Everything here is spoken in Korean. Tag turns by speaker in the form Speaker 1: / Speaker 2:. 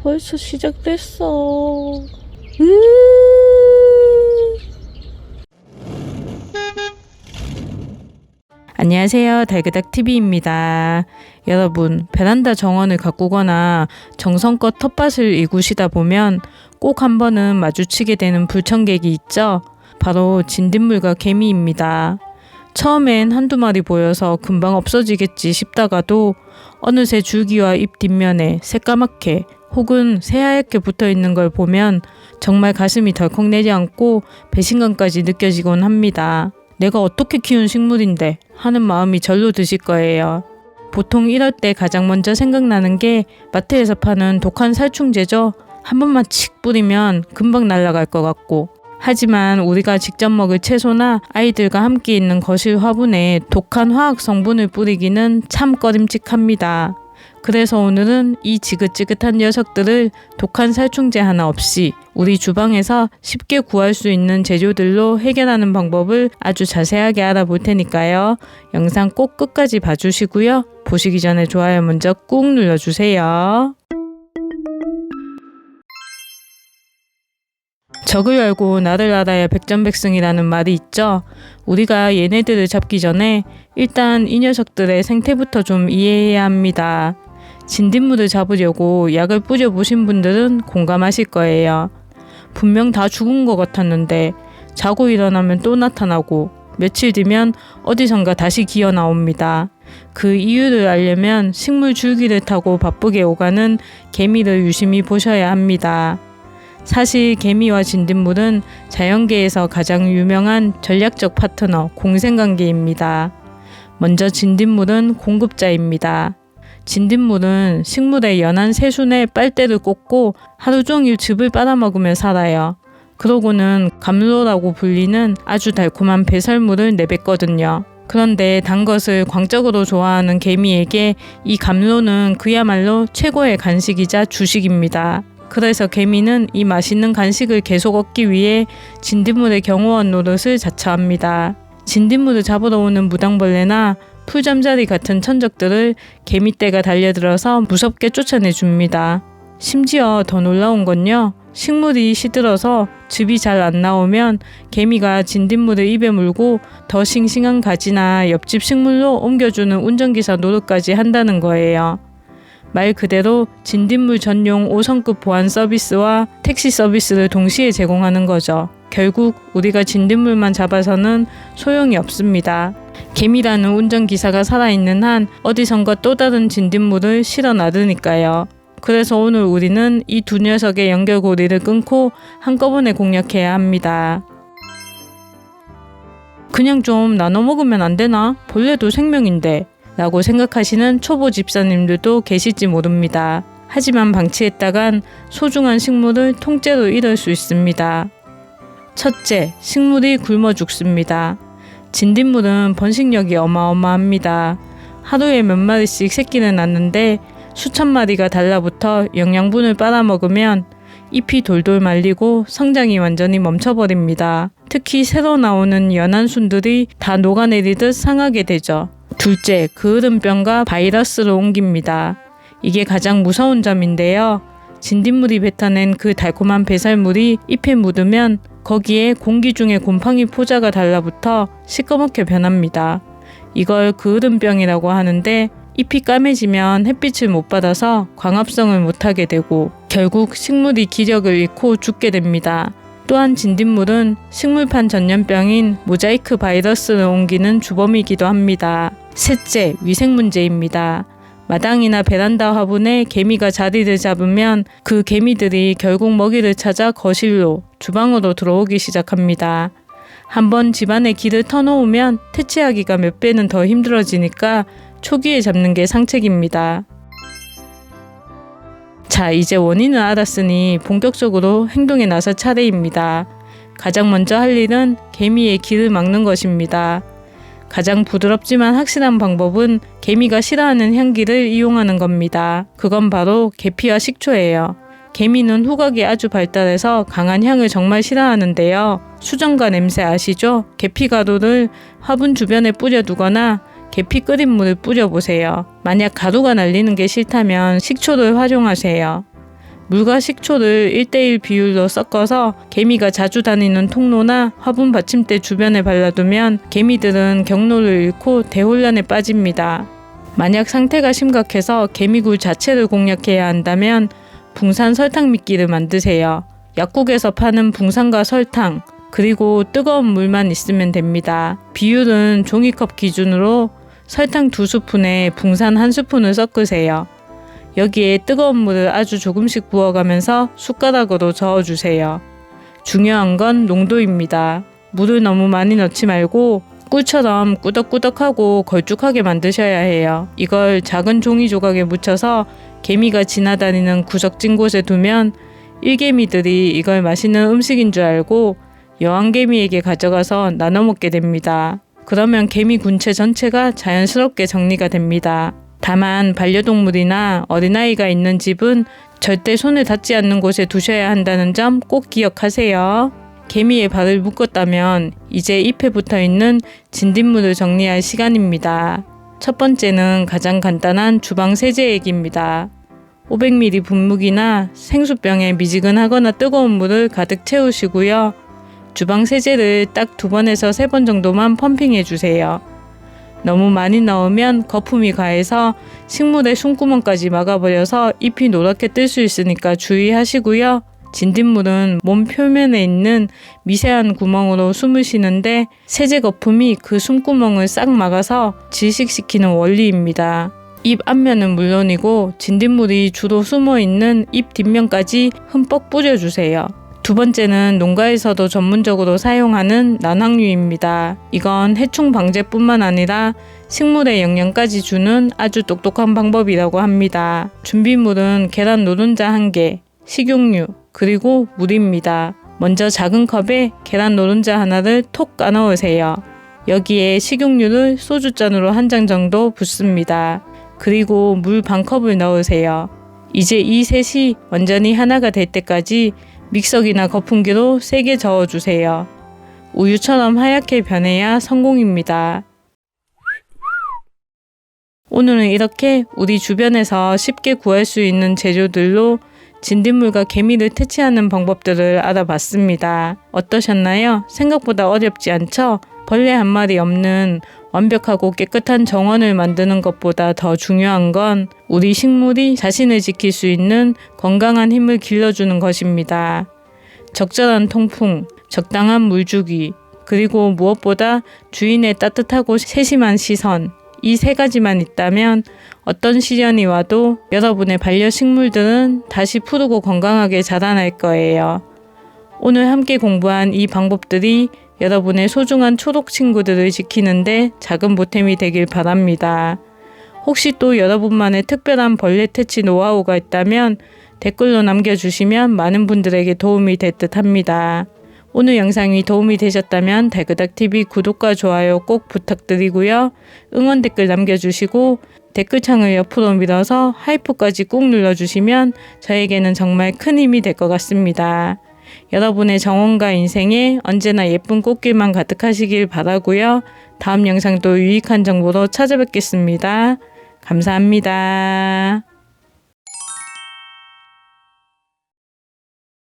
Speaker 1: 벌써 시작됐어. 안녕하세요. 달그닥TV입니다. 여러분, 베란다 정원을 가꾸거나 정성껏 텃밭을 일구시다 보면 꼭 한 번은 마주치게 되는 불청객이 있죠. 바로 진딧물과 개미입니다. 처음엔 한두 마리 보여서 금방 없어지겠지 싶다가도 어느새 줄기와 잎 뒷면에 새까맣게 혹은 새하얗게 붙어있는 걸 보면 정말 가슴이 덜컥 내려앉고 배신감까지 느껴지곤 합니다. 내가 어떻게 키운 식물인데 하는 마음이 절로 드실 거예요. 보통 이럴 때 가장 먼저 생각나는 게 마트에서 파는 독한 살충제죠. 한 번만 칙 뿌리면 금방 날아갈 것 같고, 하지만 우리가 직접 먹을 채소나 아이들과 함께 있는 거실 화분에 독한 화학 성분을 뿌리기는 참 꺼림칙합니다. 그래서 오늘은 이 지긋지긋한 녀석들을 독한 살충제 하나 없이 우리 주방에서 쉽게 구할 수 있는 재료들로 해결하는 방법을 아주 자세하게 알아볼 테니까요. 영상 꼭 끝까지 봐주시고요. 보시기 전에 좋아요 먼저 꾹 눌러주세요. 적을 알고 나를 알아야 백전백승이라는 말이 있죠. 우리가 얘네들을 잡기 전에 일단 이 녀석들의 생태부터 좀 이해해야 합니다. 진딧물을 잡으려고 약을 뿌려보신 분들은 공감하실 거예요. 분명 다 죽은 것 같았는데 자고 일어나면 또 나타나고 며칠 뒤면 어디선가 다시 기어 나옵니다. 그 이유를 알려면 식물 줄기를 타고 바쁘게 오가는 개미를 유심히 보셔야 합니다. 사실 개미와 진딧물은 자연계에서 가장 유명한 전략적 파트너, 공생관계입니다. 먼저 진딧물은 공급자입니다. 진딧물은 식물의 연한 새순에 빨대를 꽂고 하루 종일 즙을 빨아먹으며 살아요. 그러고는 감로라고 불리는 아주 달콤한 배설물을 내뱉거든요. 그런데 단 것을 광적으로 좋아하는 개미에게 이 감로는 그야말로 최고의 간식이자 주식입니다. 그래서 개미는 이 맛있는 간식을 계속 얻기 위해 진딧물의 경호원 노릇을 자처합니다. 진딧물을 잡으러 오는 무당벌레나 풀잠자리 같은 천적들을 개미떼가 달려들어서 무섭게 쫓아내줍니다. 심지어 더 놀라운 건요. 식물이 시들어서 즙이 잘 안 나오면 개미가 진딧물을 입에 물고 더 싱싱한 가지나 옆집 식물로 옮겨주는 운전기사 노릇까지 한다는 거예요. 말 그대로 진딧물 전용 5성급 보안 서비스와 택시 서비스를 동시에 제공하는 거죠. 결국 우리가 진딧물만 잡아서는 소용이 없습니다. 개미라는 운전기사가 살아있는 한 어디선가 또 다른 진딧물을 실어 나르니까요. 그래서 오늘 우리는 이 두 녀석의 연결고리를 끊고 한꺼번에 공략해야 합니다. 그냥 좀 나눠 먹으면 안 되나? 벌레도 생명인데 라고 생각하시는 초보 집사님들도 계실지 모릅니다. 하지만 방치했다간 소중한 식물을 통째로 잃을 수 있습니다. 첫째, 식물이 굶어 죽습니다. 진딧물은 번식력이 어마어마합니다. 하루에 몇 마리씩 새끼를 낳는데 수천 마리가 달라붙어 영양분을 빨아먹으면 잎이 돌돌 말리고 성장이 완전히 멈춰버립니다. 특히 새로 나오는 연한 순들이 다 녹아내리듯 상하게 되죠. 둘째, 게으름병과 바이러스를 옮깁니다. 이게 가장 무서운 점인데요. 진딧물이 뱉어낸 그 달콤한 배설물이 잎에 묻으면 거기에 공기 중에 곰팡이 포자가 달라붙어 시꺼멓게 변합니다. 이걸 게으름병이라고 하는데 잎이 까매지면 햇빛을 못 받아서 광합성을 못하게 되고 결국 식물이 기력을 잃고 죽게 됩니다. 또한 진딧물은 식물판 전염병인 모자이크 바이러스를 옮기는 주범이기도 합니다. 셋째, 위생 문제입니다. 마당이나 베란다 화분에 개미가 자리를 잡으면 그 개미들이 결국 먹이를 찾아 거실로, 주방으로 들어오기 시작합니다. 한번 집안에 길을 터놓으면 퇴치하기가 몇 배는 더 힘들어지니까 초기에 잡는 게 상책입니다. 자, 이제 원인을 알았으니 본격적으로 행동에 나설 차례입니다. 가장 먼저 할 일은 개미의 길을 막는 것입니다. 가장 부드럽지만 확실한 방법은 개미가 싫어하는 향기를 이용하는 겁니다. 그건 바로 계피와 식초예요. 개미는 후각이 아주 발달해서 강한 향을 정말 싫어하는데요. 수정과 냄새 아시죠? 계피가루를 화분 주변에 뿌려두거나 계피 끓인 물을 뿌려보세요. 만약 가루가 날리는 게 싫다면 식초를 활용하세요. 물과 식초를 1:1 비율로 섞어서 개미가 자주 다니는 통로나 화분 받침대 주변에 발라두면 개미들은 경로를 잃고 대혼란에 빠집니다. 만약 상태가 심각해서 개미굴 자체를 공략해야 한다면 붕산 설탕 미끼를 만드세요. 약국에서 파는 붕산과 설탕, 그리고 뜨거운 물만 있으면 됩니다. 비율은 종이컵 기준으로 설탕 2스푼에 붕산 1스푼을 섞으세요. 여기에 뜨거운 물을 아주 조금씩 부어가면서 숟가락으로 저어주세요. 중요한 건 농도입니다. 물을 너무 많이 넣지 말고 꿀처럼 꾸덕꾸덕하고 걸쭉하게 만드셔야 해요. 이걸 작은 종이 조각에 묻혀서 개미가 지나다니는 구석진 곳에 두면 일개미들이 이걸 맛있는 음식인 줄 알고 여왕개미에게 가져가서 나눠 먹게 됩니다. 그러면 개미 군체 전체가 자연스럽게 정리가 됩니다. 다만 반려동물이나 어린아이가 있는 집은 절대 손을 닿지 않는 곳에 두셔야 한다는 점 꼭 기억하세요. 개미의 발을 묶었다면 이제 잎에 붙어있는 진딧물을 정리할 시간입니다. 첫 번째는 가장 간단한 주방 세제액입니다. 500ml 분무기나 생수병에 미지근하거나 뜨거운 물을 가득 채우시고요. 주방 세제를 딱 2번에서 3번 정도만 펌핑해 주세요. 너무 많이 넣으면 거품이 가해서 식물의 숨구멍까지 막아버려서 잎이 노랗게 뜰 수 있으니까 주의하시고요. 진딧물은 몸 표면에 있는 미세한 구멍으로 숨을 쉬는데 세제 거품이 그 숨구멍을 싹 막아서 질식시키는 원리입니다. 잎 앞면은 물론이고 진딧물이 주로 숨어 있는 잎 뒷면까지 흠뻑 뿌려주세요. 두 번째는 농가에서도 전문적으로 사용하는 난황류입니다. 이건 해충 방제뿐만 아니라 식물에 영양까지 주는 아주 똑똑한 방법이라고 합니다. 준비물은 계란 노른자 1개, 식용유, 그리고 물입니다. 먼저 작은 컵에 계란 노른자 하나를 톡 까넣으세요. 여기에 식용유를 소주잔으로 1잔 정도 붓습니다. 그리고 물 반컵을 넣으세요. 이제 이 셋이 완전히 하나가 될 때까지 믹서기나 거품기로 세게 저어주세요. 우유처럼 하얗게 변해야 성공입니다. 오늘은 이렇게 우리 주변에서 쉽게 구할 수 있는 재료들로 진딧물과 개미를 퇴치하는 방법들을 알아봤습니다. 어떠셨나요? 생각보다 어렵지 않죠? 벌레 한 마리 없는 완벽하고 깨끗한 정원을 만드는 것보다 더 중요한 건 우리 식물이 자신을 지킬 수 있는 건강한 힘을 길러주는 것입니다. 적절한 통풍, 적당한 물주기, 그리고 무엇보다 주인의 따뜻하고 세심한 시선, 이 3가지만 있다면 어떤 시련이 와도 여러분의 반려식물들은 다시 푸르고 건강하게 자라날 거예요. 오늘 함께 공부한 이 방법들이 여러분의 소중한 초록 친구들을 지키는데 작은 보탬이 되길 바랍니다. 혹시 또 여러분만의 특별한 벌레 퇴치 노하우가 있다면 댓글로 남겨주시면 많은 분들에게 도움이 될 듯 합니다. 오늘 영상이 도움이 되셨다면 달그닥TV 구독과 좋아요 꼭 부탁드리고요. 응원 댓글 남겨주시고 댓글창을 옆으로 밀어서 하이프까지 꾹 눌러주시면 저에게는 정말 큰 힘이 될 것 같습니다. 여러분의 정원과 인생에 언제나 예쁜 꽃길만 가득하시길 바라고요. 다음 영상도 유익한 정보로 찾아뵙겠습니다. 감사합니다.